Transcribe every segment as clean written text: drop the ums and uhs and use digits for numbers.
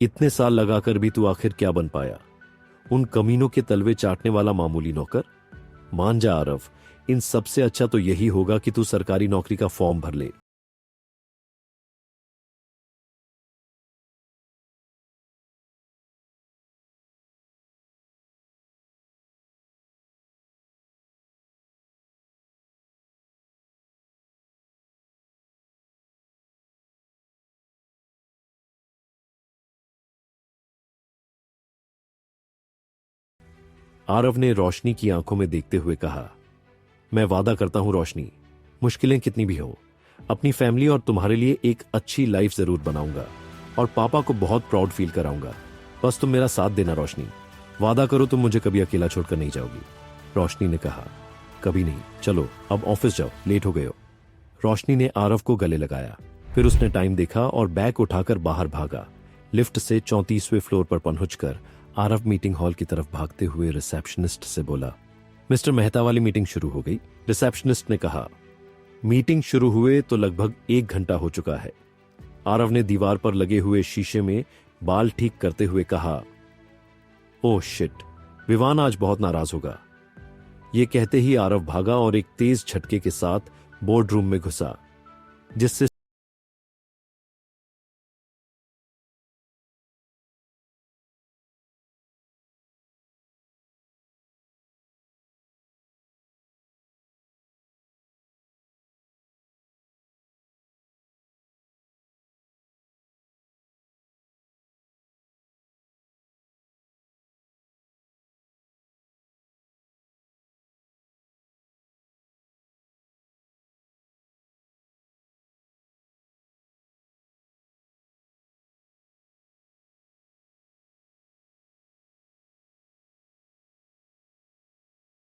इतने साल लगाकर भी तू आखिर क्या बन पाया? उन कमीनों के तलवे चाटने वाला मामूली नौकर? मान जा आरव, इन सबसे अच्छा तो यही होगा कि तू सरकारी नौकरी का फॉर्म भर ले। आरव ने रोशनी की आंखों में देखते हुए कहा, मैं वादा करता हूं रोशनी, मुश्किलें कितनी भी हो, अपनी फैमिली और तुम्हारे लिए एक अच्छी लाइफ जरूर बनाऊंगा और पापा को बहुत प्राउड फील कराऊंगा। बस तुम मेरा साथ देना रोशनी। वादा करो तुम मुझे कभी अकेला छोड़कर नहीं जाओगी। रोशनी ने कहा, कभी नहीं, चलो अब ऑफिस जाओ, लेट हो गए हो। रोशनी ने आरव को गले लगाया, फिर उसने टाइम देखा और बैग उठाकर बाहर भागा। लिफ्ट से 34वें फ्लोर पर पहुंचकर आरव मीटिंग हॉल की तरफ भागते हुए रिसेप्शनिस्ट से बोला, मिस्टर मेहता वाली मीटिंग शुरू हो गई। रिसेप्शनिस्ट ने कहा, मीटिंग शुरू हुए तो लगभग 1 घंटा हो चुका है। आरव ने दीवार पर लगे हुए शीशे में बाल ठीक करते हुए कहा, ओह शिट, विवान आज बहुत नाराज होगा। यह कहते ही आरव भागा और एक तेज झटके के साथ बोर्ड रूम में घुसा, जिससे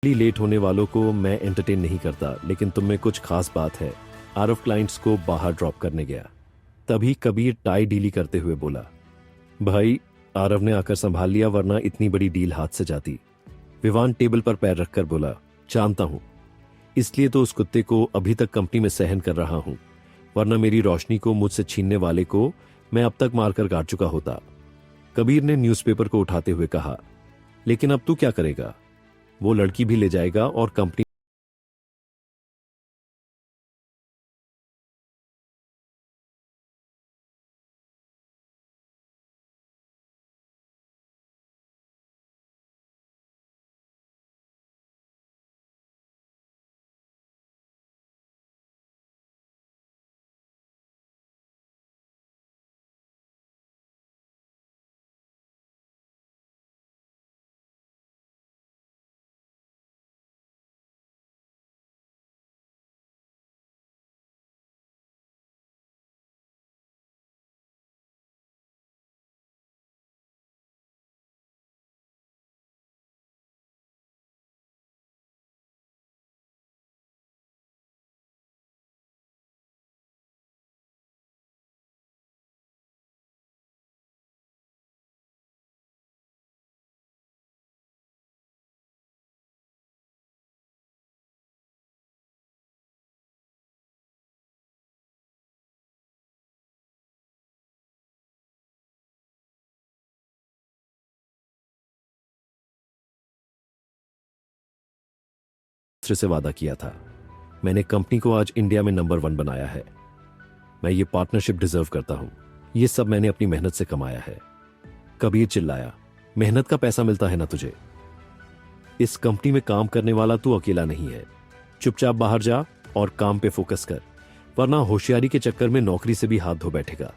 लेट होने वालों को मैं एंटरटेन नहीं करता, लेकिन तुम में कुछ खास बात है। आरव क्लाइंट्स को बाहर ड्रॉप करने गया, तभी कबीर टाई डीली करते हुए बोला, भाई आरव ने आकर संभाल लिया, वरना इतनी बड़ी डील हाथ से जाती। विवान टेबल पर पैर रखकर बोला, जानता हूं, इसलिए तो उस कुत्ते को अभी तक कंपनी में सहन कर रहा हूं, वरना मेरी रोशनी को मुझसे छीनने वाले को मैं अब तक मारकर काट चुका होता। कबीर ने न्यूज़पेपर को उठाते हुए कहा, लेकिन अब तू क्या करेगा? वो लड़की भी ले जाएगा और कंपनी से वादा किया था। मैंने कंपनी को आज इंडिया में नंबर 1 बनाया है। मैं ये पार्टनरशिप डिजर्व करता हूं। ये सब मैंने अपनी मेहनत से कमाया है। कबीर चिल्लाया, मेहनत का पैसा मिलता है ना तुझे? इस कंपनी में काम करने वाला तू अकेला नहीं है। चुपचाप बाहर जा और काम पे फोकस कर, वरना होशियारी के चक्कर में नौकरी से भी हाथ धो बैठेगा।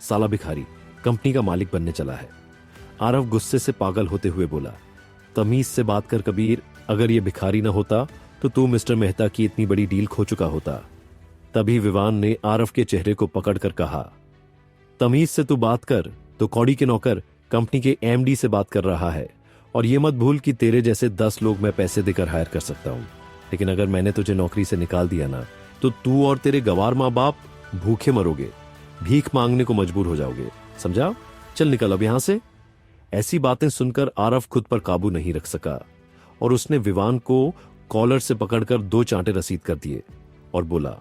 साला भिखारी कंपनी का मालिक बनने चला है। आरव गुस्से से पागल होते हुए बोला, तमीज से बात कर कबीर, अगर ये भिखारी ना होता तो तू मिस्टर मेहता की इतनी बड़ी डील खो चुका होता। तभी विवान ने आरव के चेहरे को पकड़कर कहा, तमीज से तू बात कर, तो कौड़ी के नौकर कंपनी के एमडी से बात कर रहा है। और ये मत भूल कि तेरे जैसे 10 लोग मैं पैसे देकर हायर कर सकता हूं, लेकिन अगर मैंने तुझे नौकरी से निकाल दिया ना, तो तू और तेरे गवार माँ बाप भूखे मरोगे, भीख मांगने को मजबूर हो जाओगे। समझा? चल निकल अब यहां से। ऐसी बातें सुनकर आरव खुद पर काबू नहीं रख सका और उसने विवान को कॉलर से पकड़कर 2 चांटे रसीद कर दिए और बोला,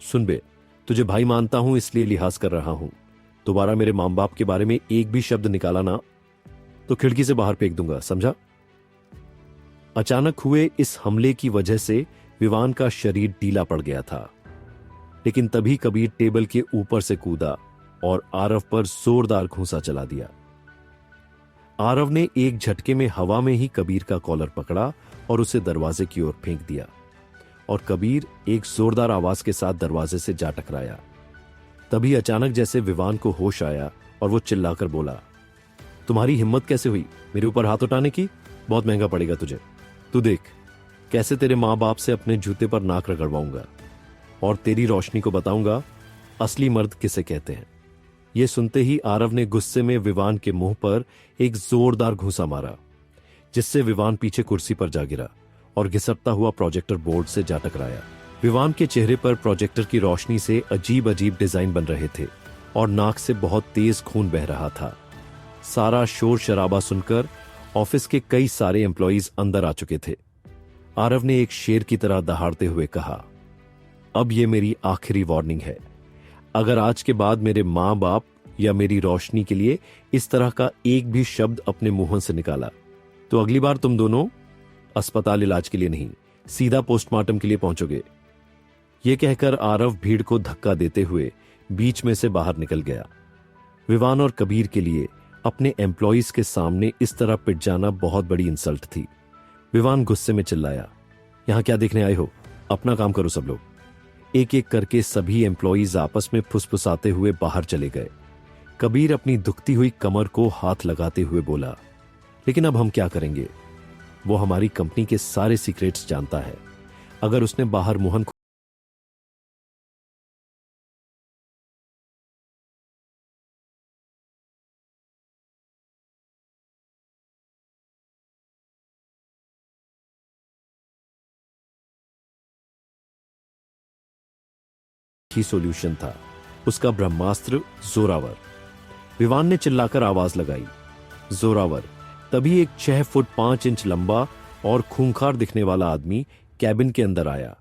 सुन बे, तुझे भाई मानता हूं इसलिए लिहाज कर रहा हूं, दोबारा मेरे माँ बाप के बारे में एक भी शब्द निकाला ना तो खिड़की से बाहर फेंक दूंगा, समझा? अचानक हुए इस हमले की वजह से विवान का शरीर ढीला पड़ गया था, लेकिन तभी कबीर टेबल के ऊपर से कूदा और आरव पर जोरदार घूंसा चला दिया। आरव ने एक झटके में हवा में ही कबीर का कॉलर पकड़ा और उसे दरवाजे की ओर फेंक दिया, और कबीर एक जोरदार आवाज के साथ दरवाजे से जा टकराया। तभी अचानक जैसे विवान को होश आया और वो चिल्लाकर बोला, तुम्हारी हिम्मत कैसे हुई मेरे ऊपर हाथ उठाने की? बहुत महंगा पड़ेगा तुझे। तू देख कैसे तेरे माँ बाप से अपने जूते पर नाक रगड़वाऊंगा और तेरी रोशनी को बताऊंगा असली मर्द किसे कहते हैं। यह सुनते ही आरव ने गुस्से में विवान के मुंह पर एक जोरदार घूंसा मारा, जिससे विवान पीछे कुर्सी पर जा गिरा और घिसटता हुआ प्रोजेक्टर बोर्ड से जा टकराया। विवान के चेहरे पर प्रोजेक्टर की रोशनी से अजीब अजीब डिजाइन बन रहे थे और नाक से बहुत तेज खून बह रहा था। सारा शोर शराबा सुनकर ऑफिस के कई सारे एम्प्लॉइज अंदर आ चुके थे। आरव ने एक शेर की तरह दहाड़ते हुए कहा, अब यह मेरी आखिरी वार्निंग है। अगर आज के बाद मेरे माँ बाप या मेरी रोशनी के लिए इस तरह का एक भी शब्द अपने मुंह से निकाला तो अगली बार तुम दोनों अस्पताल इलाज के लिए नहीं, सीधा पोस्टमार्टम के लिए पहुंचोगे। यह कहकर आरव भीड़ को धक्का देते हुए बीच में से बाहर निकल गया। विवान और कबीर के लिए अपने एम्प्लॉइज के सामने इस तरह पिट जाना बहुत बड़ी इंसल्ट थी। विवान गुस्से में चिल्लाया, यहां क्या देखने आए हो? अपना काम करो सब लोग। एक एक करके सभी एम्प्लॉइज आपस में फुसफुसाते हुए बाहर चले गए। कबीर अपनी दुखती हुई कमर को हाथ लगाते हुए बोला, लेकिन अब हम क्या करेंगे? वो हमारी कंपनी के सारे सीक्रेट्स जानता है। अगर उसने बाहर मोहन ही सॉल्यूशन था, उसका ब्रह्मास्त्र जोरावर। विवान ने चिल्लाकर आवाज लगाई, जोरावर। तभी एक 6 फुट 5 इंच लंबा और खूंखार दिखने वाला आदमी कैबिन के अंदर आया।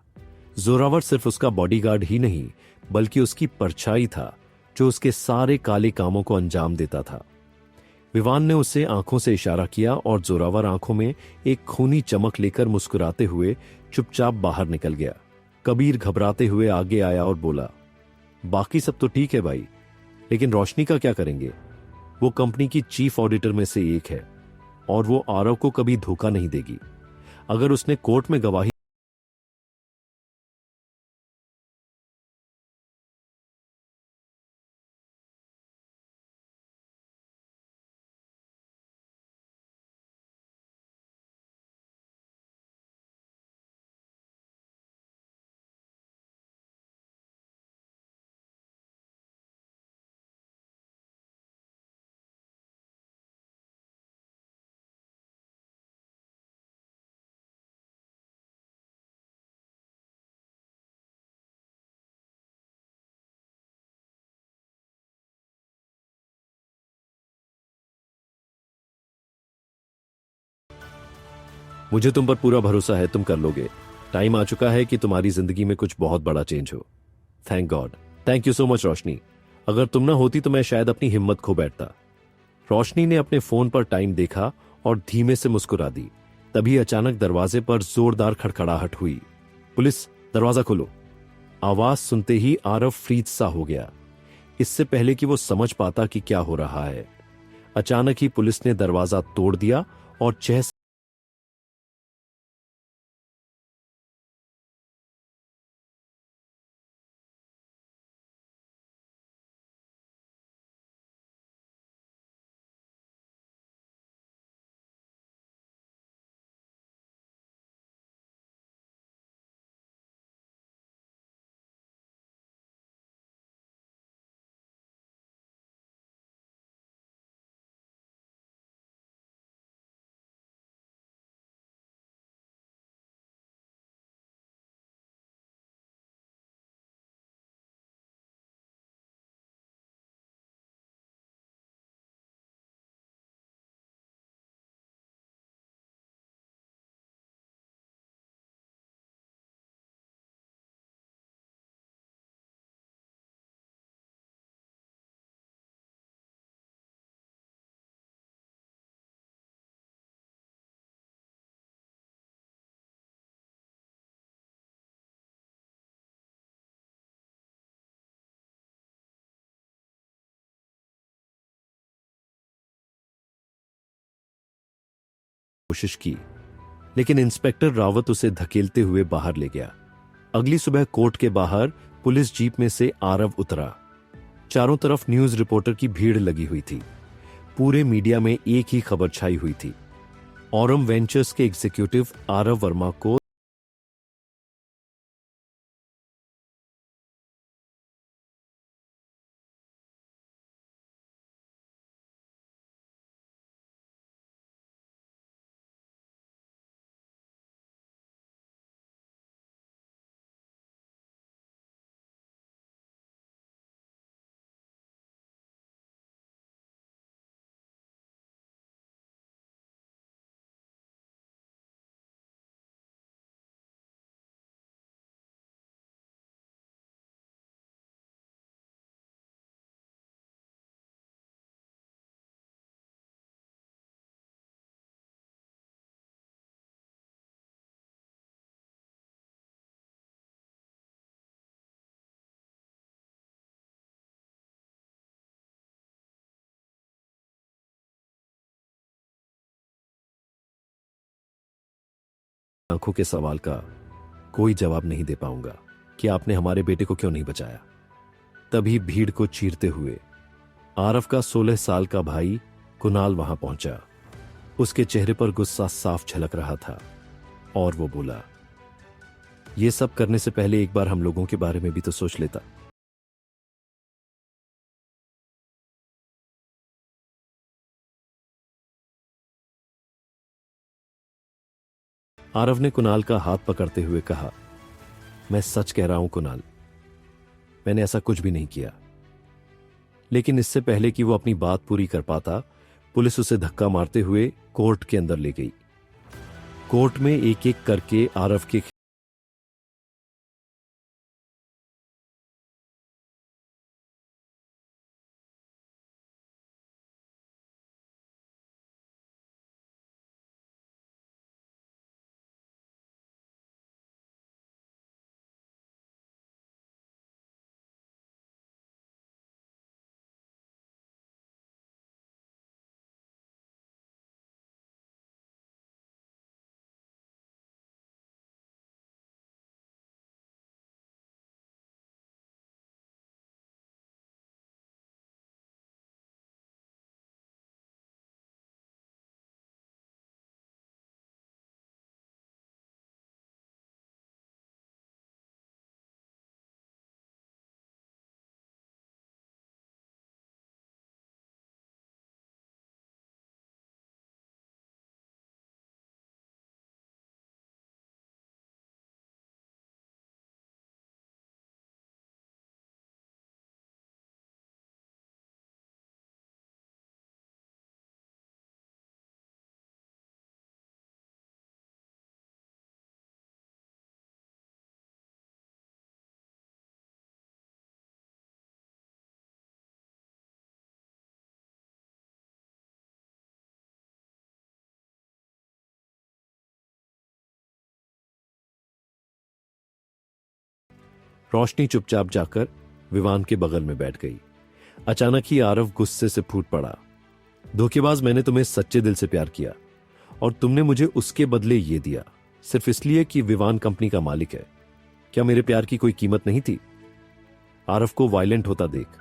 जोरावर सिर्फ उसका बॉडीगार्ड ही नहीं बल्कि उसकी परछाई था, जो उसके सारे काले कामों को अंजाम देता था। विवान ने उसे आंखों से इशारा किया और जोरावर आंखों में एक खूनी चमक लेकर मुस्कुराते हुए चुपचाप बाहर निकल गया। कबीर घबराते हुए आगे आया और बोला, बाकी सब तो ठीक है भाई, लेकिन रोशनी का क्या करेंगे? वो कंपनी की चीफ ऑडिटर में से एक है और वो आरव को कभी धोखा नहीं देगी। अगर उसने कोर्ट में गवाही मुझे तुम पर पूरा भरोसा है, तुम कर लोगे। टाइम आ चुका है कि तुम्हारी जिंदगी में कुछ बहुत बड़ा चेंज हो। Thank God. Thank you so much Roshni. अगर तुम ना होती तो मैं शायद अपनी हिम्मत खो बैठता। रोशनी ने अपने फोन पर टाइम देखा और धीमे से मुस्कुरा दी। तभी अचानक दरवाजे पर जोरदार खड़खड़ाहट हुई। पुलिस, दरवाजा खोलो। आवाज सुनते ही आरव फ्रीज सा हो गया, इससे पहले कि वो समझ पाता कि क्या हो रहा है। अचानक ही पुलिस ने दरवाजा तोड़ दिया और 6 कोशिश की, लेकिन इंस्पेक्टर रावत उसे धकेलते हुए बाहर ले गया। अगली सुबह कोर्ट के बाहर पुलिस जीप में से आरव उतरा। चारों तरफ न्यूज रिपोर्टर की भीड़ लगी हुई थी। पूरे मीडिया में एक ही खबर छाई हुई थी, ऑरम वेंचर्स के एग्जीक्यूटिव आरव वर्मा को आंखों के सवाल का कोई जवाब नहीं दे पाऊंगा कि आपने हमारे बेटे को क्यों नहीं बचाया। तभी भीड़ को चीरते हुए आरव का 16 साल का भाई कुणाल वहां पहुंचा। उसके चेहरे पर गुस्सा साफ झलक रहा था और वो बोला, ये सब करने से पहले एक बार हम लोगों के बारे में भी तो सोच लेता। आरव ने कुणाल का हाथ पकड़ते हुए कहा, मैं सच कह रहा हूं कुणाल, मैंने ऐसा कुछ भी नहीं किया। लेकिन इससे पहले कि वो अपनी बात पूरी कर पाता, पुलिस उसे धक्का मारते हुए कोर्ट के अंदर ले गई। कोर्ट में एक एक करके आरव के रोशनी चुपचाप जाकर विवान के बगल में बैठ गई। अचानक ही आरव गुस्से से फूट पड़ा, धोखेबाज, मैंने तुम्हें सच्चे दिल से प्यार किया और तुमने मुझे उसके बदले ये दिया, सिर्फ इसलिए कि विवान कंपनी का मालिक है। क्या मेरे प्यार की कोई कीमत नहीं थी? आरव को वायलेंट होता देख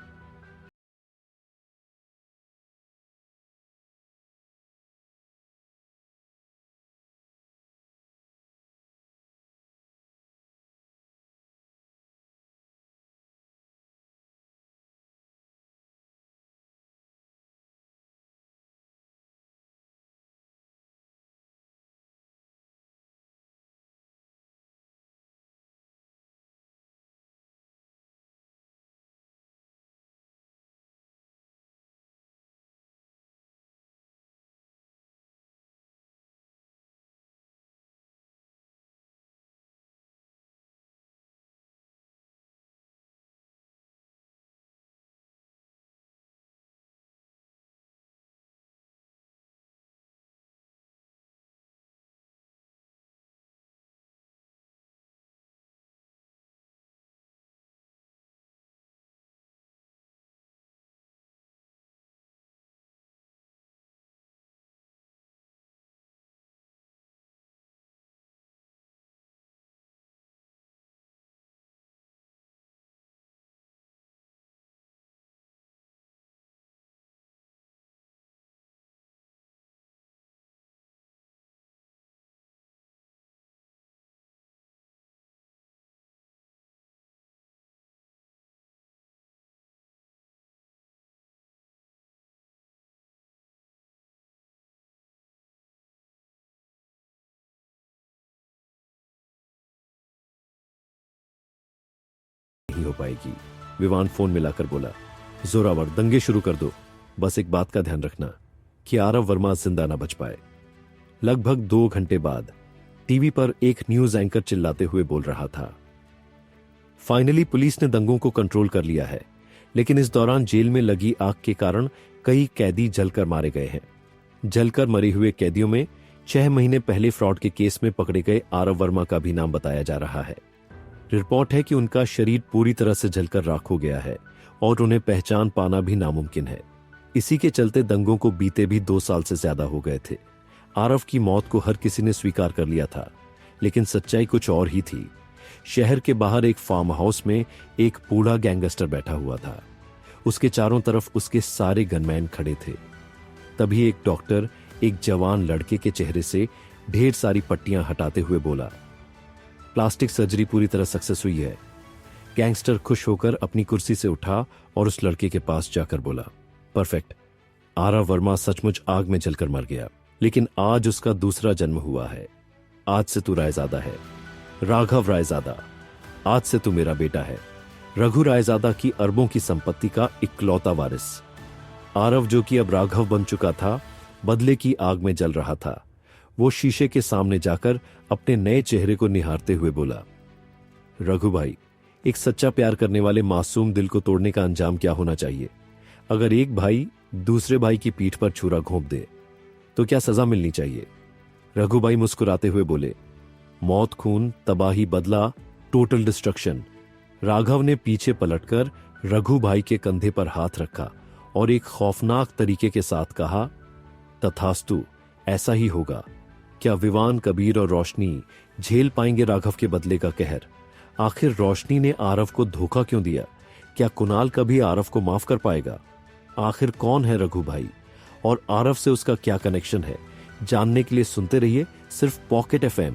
हो पाएगी। विवान फोन मिलाकर बोला, जोरावर दंगे शुरू कर दो, बस एक बात का ध्यान रखना कि आरव वर्मा जिंदा ना बच पाए। लगभग 2 घंटे बाद टीवी पर एक न्यूज एंकर चिल्लाते हुए बोल रहा था, फाइनली पुलिस ने दंगों को कंट्रोल कर लिया है, लेकिन इस दौरान जेल में लगी आग के कारण कई कैदी जलकर मारे गए हैं। जलकर मरे हुए कैदियों में 6 महीने पहले फ्रॉड के केस में पकड़े गए आरव वर्मा का भी नाम बताया जा रहा है। रिपोर्ट है कि उनका शरीर पूरी तरह से जलकर राख हो गया है और उन्हें पहचान पाना भी नामुमकिन है। इसी के चलते दंगों को बीते भी 2 साल से ज्यादा हो गए थे। आरव की मौत को हर किसी ने स्वीकार कर लिया था, लेकिन सच्चाई कुछ और ही थी। शहर के बाहर एक फार्म हाउस में एक बूढ़ा गैंगस्टर बैठा हुआ था। उसके चारों तरफ उसके सारे गनमैन खड़े थे। तभी एक डॉक्टर एक जवान लड़के के चेहरे से ढेर सारी पट्टियां हटाते हुए बोला, प्लास्टिक सर्जरी पूरी तरह सक्सेस हुई है। गैंगस्टर खुश होकर अपनी कुर्सी से उठा और उस लड़के के पास जाकर बोला, परफेक्ट, आरव वर्मा सचमुच आग में जलकर मर गया, लेकिन आज उसका दूसरा जन्म हुआ है। आज से तू रायजादा है, राघव रायजादा। आज से तू मेरा बेटा है, रघु रायजादा की अरबों की संपत्ति का इकलौता वारिस। आरव, जो कि अब राघव बन चुका था, बदले की आग में जल रहा था। वो शीशे के सामने जाकर अपने नए चेहरे को निहारते हुए बोला, रघु भाई, एक सच्चा प्यार करने वाले मासूम दिल को तोड़ने का अंजाम क्या होना चाहिए? अगर एक भाई दूसरे भाई की पीठ पर छुरा घोंप दे तो क्या सजा मिलनी चाहिए? रघु भाई मुस्कुराते हुए बोले, मौत, खून, तबाही, बदला, टोटल डिस्ट्रक्शन। राघव ने पीछे पलटकर रघु भाई के कंधे पर हाथ रखा और एक खौफनाक तरीके के साथ कहा, तथास्तु, ऐसा ही होगा। क्या विवान, कबीर और रोशनी झेल पाएंगे राघव के बदले का कहर? आखिर रोशनी ने आरव को धोखा क्यों दिया? क्या कुणाल कभी आरव को माफ कर पाएगा? आखिर कौन है रघु भाई और आरव से उसका क्या कनेक्शन है? जानने के लिए सुनते रहिए सिर्फ पॉकेट FM।